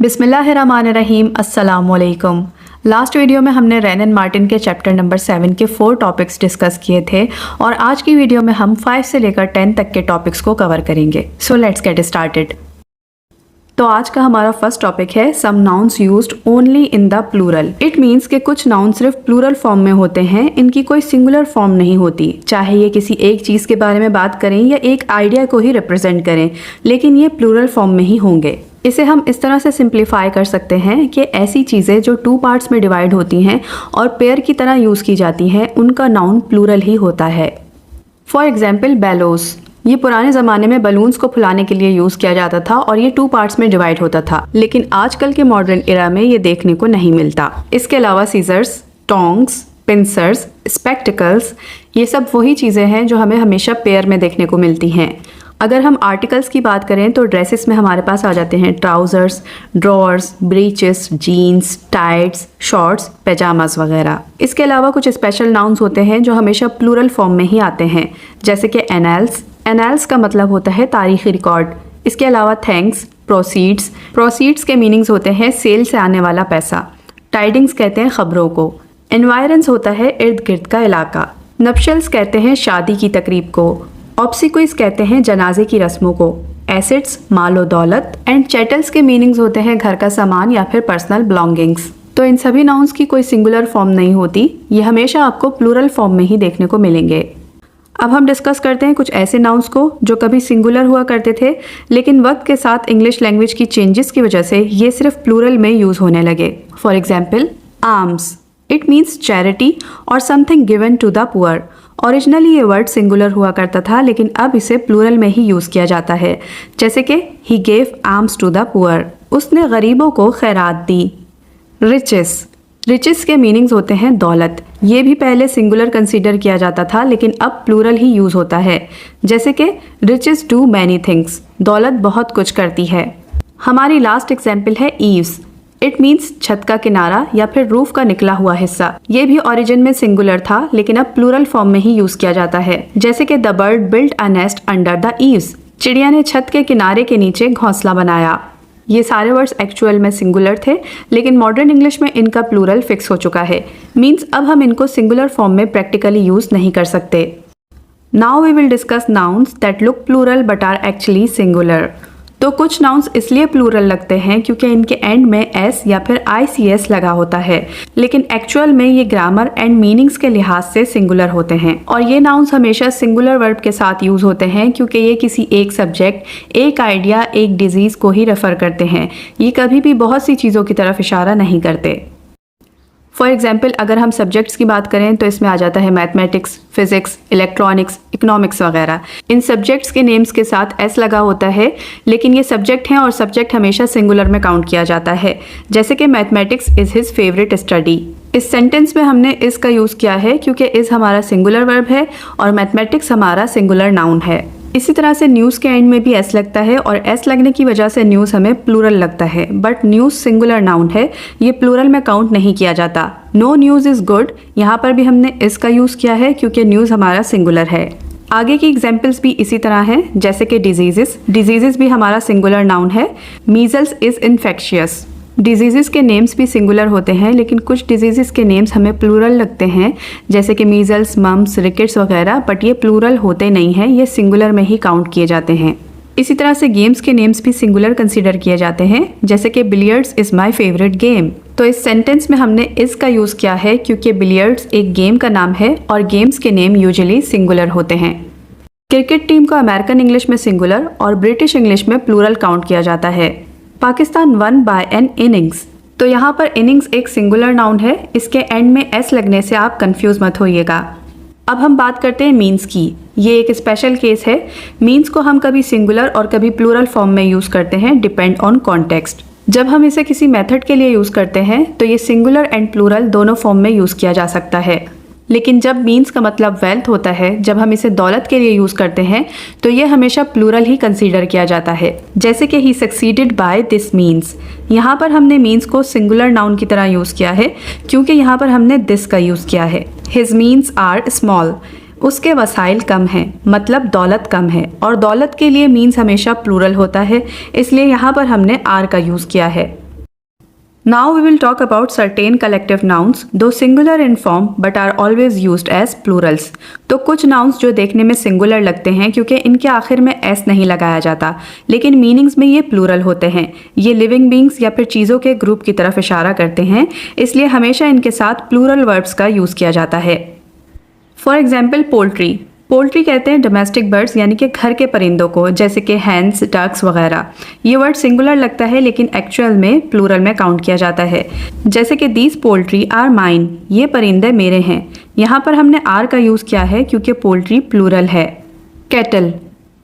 बिस्मिल्लाहिर्रहमानिर्रहीम, अस्सलामुअलैकुम। Last video में हमने रैन एंड मार्टिन के चैप्टर नंबर 7 के 4 टॉपिक्स डिस्कस किए थे और आज की वीडियो में हम 5 से लेकर 10 तक के टॉपिक्स को कवर करेंगे। So let's get started. तो आज का हमारा फर्स्ट टॉपिक है some nouns used only in the plural. It means कि कुछ नाउन सिर्फ प्लूरल फॉर्म में होते हैं, इनकी कोई सिंगुलर फॉर्म नहीं होती। चाहे ये किसी एक चीज़ के बारे में बात करें या एक आइडिया को ही रिप्रेजेंट करें, लेकिन ये प्लूरल फॉर्म में ही होंगे। इसे हम इस तरह से सिंप्लीफाई कर सकते हैं कि ऐसी चीज़ें जो 2 पार्ट्स में डिवाइड होती हैं और पेयर की तरह यूज़ की जाती हैं, उनका नाउन प्लूरल ही होता है। फॉर एग्जाम्पल बेलोस, ये पुराने ज़माने में बलून्स को फुलाने के लिए यूज़ किया जाता था और ये 2 पार्ट्स में डिवाइड होता था, लेकिन आजकल के मॉडर्न एरा में ये देखने को नहीं मिलता। इसके अलावा सीजर्स, टोंग्स, पिंसर्स, स्पेक्टिकल्स, ये सब वही चीज़ें हैं जो हमें हमेशा पेयर में देखने को मिलती हैं। अगर हम आर्टिकल्स की बात करें तो ड्रेसेस में हमारे पास आ जाते हैं trousers, drawers, breeches, jeans, tights, shorts, pyjamas वगैरह। इसके अलावा कुछ स्पेशल नाउन्स होते हैं जो हमेशा प्लूरल फॉर्म में ही आते हैं, जैसे कि एनाल्स। एनाल्स का मतलब होता है तारीखी रिकॉर्ड। इसके अलावा थैंक्स, प्रोसीड्स। प्रोसीड्स के मीनिंग्स होते हैं सेल से आने वाला पैसा। टाइडिंग्स कहते हैं खबरों को। एनवायरेंस होता है इर्द गिर्द का इलाका। नप्शल्स कहते हैं शादी की तकरीब को। ऑब्सिक्विज कहते हैं जनाजे की रस्मों को। एसेट्स मालो दौलत। एंड चैटल्स के मीनिंग्स होते हैं घर का सामान या फिर पर्सनल बिलोंगिंग्स। तो इन सभी नाउन्स की कोई सिंगुलर फॉर्म नहीं होती, ये हमेशा आपको प्लूरल फॉर्म में ही देखने को मिलेंगे। अब हम डिस्कस करते हैं कुछ ऐसे नाउन्स को जो कभी सिंगुलर हुआ करते थे, लेकिन वक्त के साथ इंग्लिश लैंग्वेज की चेंजेस की वजह से ये सिर्फ प्लूरल में यूज होने लगे। For example alms, it means charity और something given to the poor. Originally ये वर्ड सिंगुलर हुआ करता था, लेकिन अब इसे प्लूरल में ही यूज़ किया जाता है, जैसे कि he gave alms to the poor, उसने गरीबों को खैरात दी। रिचेस, रिचेस के मीनिंग्स होते हैं दौलत। ये भी पहले सिंगुलर कंसीडर किया जाता था, लेकिन अब प्लूरल ही यूज़ होता है, जैसे कि रिचेस डू मैनी थिंग्स, दौलत बहुत कुछ करती है। हमारी लास्ट एग्जाम्पल है ईव्स। इट मीन्स छत का किनारा या फिर रूफ का निकला हुआ हिस्सा। ये भी ओरिजिन में सिंगुलर था, लेकिन अब प्लूरल फॉर्म में ही यूज किया जाता है, जैसे कि the bird built a nest under the eaves, चिड़िया ने छत के किनारे के नीचे घोंसला बनाया। ये सारे वर्ड्स एक्चुअल में सिंगुलर थे, लेकिन मॉडर्न इंग्लिश में इनका प्लूरल फिक्स हो चुका है। मीन्स अब हम इनको सिंगुलर फॉर्म में प्रैक्टिकली यूज नहीं कर सकते। Now we will discuss nouns that look plural but are actually singular. तो कुछ नाउन्स इसलिए प्लूरल लगते हैं क्योंकि इनके एंड में एस या फिर ICS लगा होता है, लेकिन एक्चुअल में ये ग्रामर एंड मीनिंग्स के लिहाज से सिंगुलर होते हैं। और ये नाउन्स हमेशा सिंगुलर वर्ब के साथ यूज होते हैं क्योंकि ये किसी एक सब्जेक्ट, एक आइडिया, एक डिजीज को ही रेफर करते हैं। ये कभी भी बहुत सी चीज़ों की तरफ इशारा नहीं करते। फॉर एग्जाम्पल अगर हम सब्जेक्ट्स की बात करें तो इसमें आ जाता है मैथमेटिक्स, फिजिक्स, इलेक्ट्रॉनिक्स, इकोनॉमिक्स वगैरह। इन सब्जेक्ट्स के नेम्स के साथ एस लगा होता है, लेकिन ये सब्जेक्ट हैं और सब्जेक्ट हमेशा सिंगुलर में काउंट किया जाता है, जैसे कि mathematics is his favourite study. इस सेंटेंस में हमने इस का यूज़ किया है क्योंकि इस हमारा सिंगुलर वर्ब है और मैथमेटिक्स हमारा सिंगुलर नाउन है। इसी तरह से न्यूज़ के एंड में भी एस लगता है और एस लगने की वजह से न्यूज़ हमें प्लूरल लगता है, बट न्यूज़ सिंगुलर नाउन है, ये प्लूरल में काउंट नहीं किया जाता। नो न्यूज़ इज़ गुड, यहाँ पर भी हमने इस का यूज़ किया है क्योंकि न्यूज़ हमारा सिंगुलर है। आगे की एग्जाम्पल्स भी इसी तरह हैं, जैसे कि डिजीजेस। डिजीजेस भी हमारा सिंगुलर नाउन है। Measles is infectious. डिजीज़ के नेम्स भी सिंगुलर होते हैं, लेकिन कुछ डिजीज़ के नेम्स हमें प्लूरल लगते हैं, जैसे कि मीजल्स, मम्स, रिकेट्स वगैरह, बट ये प्लूरल होते नहीं हैं, ये सिंगुलर में ही काउंट किए जाते हैं। इसी तरह से गेम्स के नेम्स भी सिंगुलर कंसीडर किए जाते हैं, जैसे कि billiards is my favourite game. तो इस सेंटेंस में हमने इस का यूज़ किया है क्योंकि बिलियर्ड्स एक गेम का नाम है और गेम्स के नेम यूजुअली सिंगुलर होते हैं। क्रिकेट टीम को अमेरिकन इंग्लिश में सिंगुलर और ब्रिटिश इंग्लिश में प्लूरल काउंट किया जाता है। Pakistan one by an innings. तो यहाँ पर इनिंग्स एक सिंगुलर नाउन है, इसके एंड में एस लगने से आप कंफ्यूज मत होइएगा। अब हम बात करते हैं मीन्स की। ये एक स्पेशल केस है। मीन्स को हम कभी सिंगुलर और कभी प्लूरल फॉर्म में यूज़ करते हैं, डिपेंड ऑन कॉन्टेक्स्ट। जब हम इसे किसी मेथड के लिए यूज़ करते हैं तो ये सिंगुलर एंड प्लूरल दोनों फॉर्म में यूज़ किया जा सकता है, लेकिन जब मीन्स का मतलब वेल्थ होता है, जब हम इसे दौलत के लिए यूज़ करते हैं तो ये हमेशा प्लूरल ही कंसीडर किया जाता है, जैसे कि ही सक्सीडेड बाय दिस मीन्स। यहाँ पर हमने मीन्स को सिंगुलर नाउन की तरह यूज़ किया है क्योंकि यहाँ पर हमने दिस का यूज़ किया है। हिज मीन्स आर स्मॉल, उसके वसाइल कम हैं, मतलब दौलत कम है, और दौलत के लिए मीन्स हमेशा प्लूरल होता है, इसलिए यहाँ पर हमने आर का यूज़ किया है। Now we will talk about certain collective nouns, though singular in form but are always used as plurals. तो कुछ nouns जो देखने में singular लगते हैं क्योंकि इनके आखिर में s नहीं लगाया जाता, लेकिन मीनिंग्स में ये प्लूरल होते हैं। ये लिविंग बींग्स या फिर चीज़ों के ग्रुप की तरफ इशारा करते हैं, इसलिए हमेशा इनके साथ प्लूरल वर्ब्स का यूज़ किया जाता है। For example poultry. पोल्ट्री कहते हैं डोमेस्टिक बर्ड्स यानी कि घर के परिंदों को, जैसे कि हैंस, डक्स वगैरह। ये वर्ड सिंगुलर लगता है लेकिन एक्चुअल में प्लूरल में काउंट किया जाता है, जैसे कि दीज पोल्ट्री आर माइन, ये परिंदे मेरे हैं। यहाँ पर हमने आर का यूज़ किया है क्योंकि पोल्ट्री प्लूरल है। कैटल।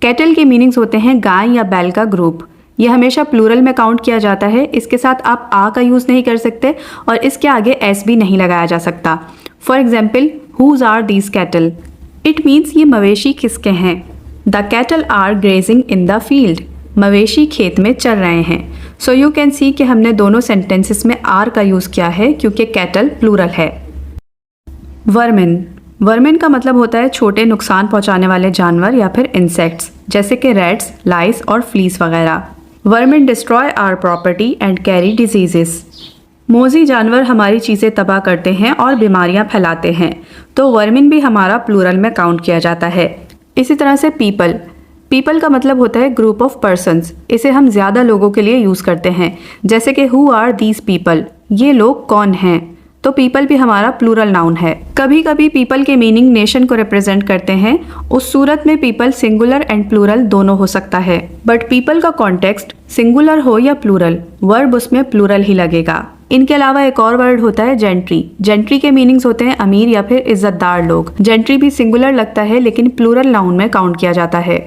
कैटल के मीनिंग्स होते हैं गाय या बैल का ग्रुप। ये हमेशा प्लूरल में काउंट किया जाता है। इसके साथ आप आ का यूज़ नहीं कर सकते और इसके आगे एस भी नहीं लगाया जा सकता। For example, whose are these cattle. It means ये मवेशी किसके हैं। The cattle are grazing in the field, मवेशी खेत में चल रहे हैं। सो यू कैन सी कि हमने दोनों सेंटेंसेस में आर का यूज़ किया है क्योंकि कैटल प्लूरल है। वर्मिन। वर्मिन का मतलब होता है छोटे नुकसान पहुंचाने वाले जानवर या फिर इंसेक्ट्स, जैसे कि रैट्स, लाइस और फ्लीस वगैरह। Vermin destroy our property and carry diseases. मोज़ी जानवर हमारी चीज़ें तबाह करते हैं और बीमारियां फैलाते हैं, तो वर्मिन भी हमारा प्लूरल में काउंट किया जाता है। इसी तरह से पीपल। पीपल का मतलब होता है ग्रुप ऑफ पर्सन्स। इसे हम ज़्यादा लोगों के लिए यूज़ करते हैं, जैसे कि हु आर दीज पीपल, ये लोग कौन हैं। तो पीपल भी हमारा प्लूरल नाउन है। कभी कभी पीपल के मीनिंग नेशन को रिप्रेजेंट करते हैं, उस सूरत में पीपल सिंगुलर एंड प्लूरल दोनों हो सकता है। बट पीपल का कॉन्टेक्स्ट सिंगुलर हो या प्लूरल, वर्ब उसमें प्लूरल ही लगेगा। इनके अलावा एक और वर्ड होता है जेंट्री। जेंट्री के मीनिंग्स होते हैं अमीर या फिर इज्जतदार लोग। जेंट्री भी सिंगुलर लगता है लेकिन प्लूरल नाउन में काउंट किया जाता है।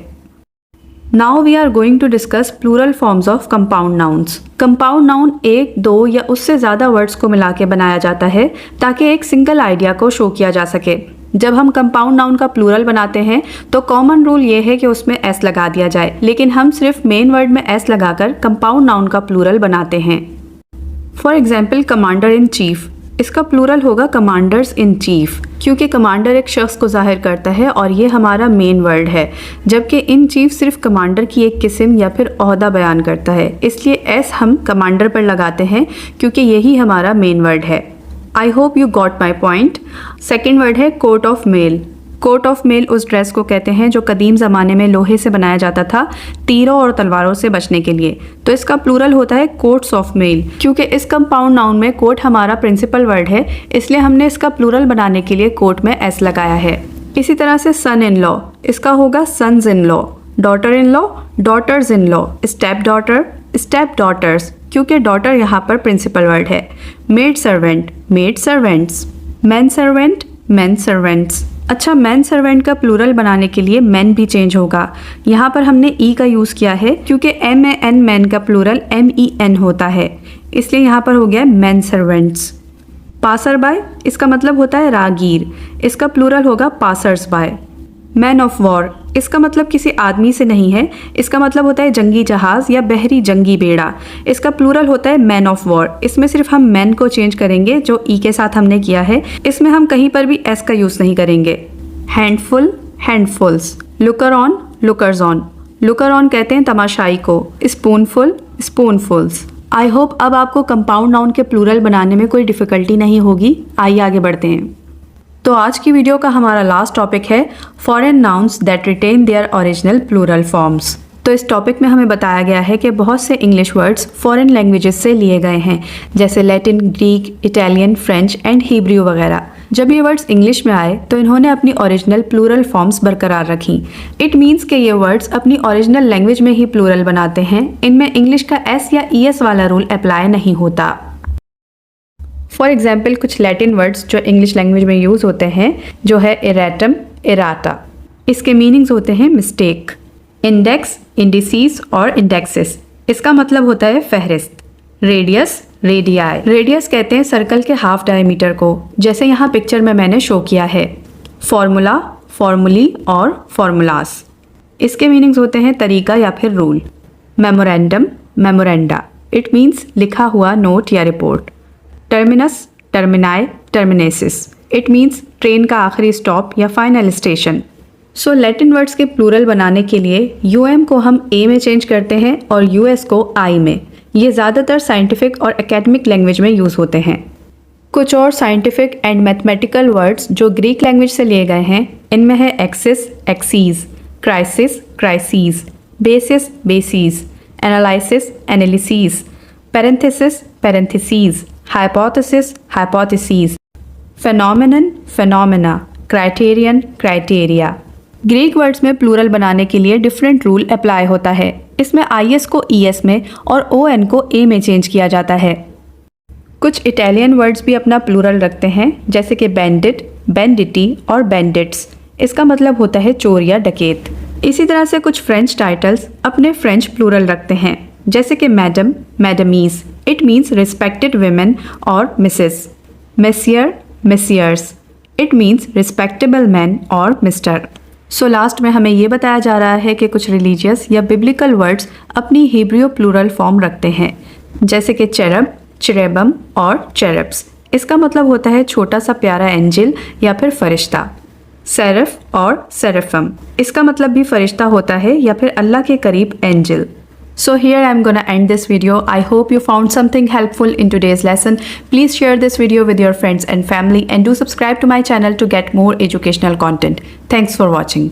Now we are going to discuss plural forms of compound nouns. Compound noun एक, दो या उससे ज़्यादा वर्ड्स को मिला के बनाया जाता है ताकि एक सिंगल आइडिया को शो किया जा सके। जब हम कंपाउंड नाउन का प्लूरल बनाते हैं तो कॉमन रूल ये है कि उसमें एस लगा दिया जाए, लेकिन हम सिर्फ मेन वर्ड में एस लगाकर कंपाउंड नाउन का प्लूरल बनाते हैं। For example, commander in chief, इसका प्लूरल होगा कमांडर्स इन चीफ, क्योंकि कमांडर एक शख्स को जाहिर करता है और ये हमारा मेन वर्ड है, जबकि इन चीफ सिर्फ कमांडर की एक किस्म या फिर ओहदा बयान करता है। इसलिए एस हम कमांडर पर लगाते हैं क्योंकि यही हमारा मेन वर्ड है। I hope you got my point. Second word है coat of mail. Coat of mail उस ड्रेस को कहते हैं जो कदीम ज़माने में लोहे से बनाया जाता था तीरों और तलवारों से बचने के लिए। तो इसका प्लूरल होता है कोट्स ऑफ मेल। क्योंकि इस कंपाउंड नाउन में कोट हमारा प्रिंसिपल वर्ड है, इसलिए हमने इसका प्लूरल बनाने के लिए कोट में एस लगाया है। इसी तरह से सन इन लॉ, इसका होगा sons in law. Daughter in law, daughters in law. Step daughter, step daughters, क्योंकि डॉटर यहाँ पर प्रिंसिपल वर्ड है। Maid servant, maid servants. Man servant, man servants. अच्छा, मैन सर्वेंट का प्लूरल बनाने के लिए मैन भी चेंज होगा। यहाँ पर हमने ई का यूज़ किया है क्योंकि MAN मैन का प्लूरल MEN होता है, इसलिए यहाँ पर हो गया मैन सर्वेंट्स। पासर बाय, इसका मतलब होता है रागीर, इसका प्लूरल होगा passers bye. Man of war, इसका मतलब किसी आदमी से नहीं है, इसका मतलब होता है जंगी जहाज़ या बहरी जंगी बेड़ा। इसका प्लूरल होता है मैन ऑफ वॉर। इसमें सिर्फ हम मैन को चेंज करेंगे जो ई के साथ हमने किया है, इसमें हम कहीं पर भी एस का यूज़ नहीं करेंगे। Handful, handfuls. Looker on, lookers on. Looker on कहते हैं तमाशाई को। स्पूनफुल, स्पूनफुल्स। आई होप अब आपको कंपाउंड नाउन के प्लूरल बनाने में कोई डिफ़िकल्टी नहीं होगी। आइए आगे बढ़ते हैं। तो आज की वीडियो का हमारा लास्ट टॉपिक है foreign nouns that retain their original plural forms. तो इस टॉपिक में हमें बताया गया है कि बहुत से इंग्लिश वर्ड्स फॉरेन लैंग्वेजेस से लिए गए हैं, जैसे Latin, Greek, Italian, French and Hebrew वगैरह। जब ये वर्ड्स इंग्लिश में आए तो इन्होंने अपनी ओरिजिनल प्लूरल फॉर्म्स बरकरार रखी। इट मीन्स कि ये वर्ड्स अपनी ओरिजिनल लैंग्वेज में ही प्लूरल बनाते हैं। इनमें इंग्लिश का एस या ES वाला रूल अप्लाई नहीं होता। फॉर एग्जाम्पल, कुछ लैटिन वर्ड्स जो इंग्लिश लैंग्वेज में यूज़ होते हैं, जो है इरेटम, इराटा। इसके मीनिंग्स होते हैं मिस्टेक। इंडेक्स, इंडिसीज और इंडेक्सेस, इसका मतलब होता है फहरिस्त। Radius, radii. रेडियस कहते हैं सर्कल के हाफ डायमीटर को, जैसे यहाँ पिक्चर में मैंने शो किया है। फॉर्मूला, फॉर्मूली और फॉर्मूलास, इसके मीनिंग्स होते हैं तरीका या फिर rule. Memorandum, memoranda, it means लिखा हुआ नोट या report. Terminus, termini, terminuses, it means train का आखिरी स्टॉप या final station. So Latin words के प्लूरल बनाने के लिए UM को हम A में चेंज करते हैं और US को I में। ये ज़्यादातर साइंटिफिक और एकेडमिक लैंग्वेज में यूज़ होते हैं। कुछ और साइंटिफिक एंड मैथमेटिकल वर्ड्स जो ग्रीक लैंग्वेज से लिए गए हैं, इनमें है axis, axes, crisis, crises, basis, bases, analysis, analyses, parenthesis, parentheses, hypothesis, hypotheses, phenomenon, phenomena, criterion, criteria. Greek words में प्लूरल बनाने के लिए डिफरेंट रूल अप्लाई होता है। इसमें IS को ES में और ON को A में चेंज किया जाता है। कुछ इटालियन वर्ड्स भी अपना प्लूरल रखते हैं, जैसे कि बैंडिट, बैंडिटी और बैंडिट्स। इसका मतलब होता है चोर या डकैत। इसी तरह से कुछ फ्रेंच टाइटल्स अपने फ्रेंच प्लूरल रखते हैं, जैसे कि madam, mesdames, it means respected women, और Mrs. Monsieur, messieurs, it means respectable man और मिस्टर। सो लास्ट में हमें ये बताया जा रहा है कि कुछ रिलीजियस या बिब्लिकल वर्ड्स अपनी हिब्रू प्लूरल फॉर्म रखते हैं, जैसे कि चेरब, चेरेबम और चेरब्स। इसका मतलब होता है छोटा सा प्यारा एंजल या फिर फरिश्ता। सेरफ और सेरफम, इसका मतलब भी फरिश्ता होता है या फिर अल्लाह के करीब angel. So here I'm gonna end this video. I hope you found something helpful in today's lesson. Please share this video with your friends and family and do subscribe to my channel to get more educational content. Thanks for watching.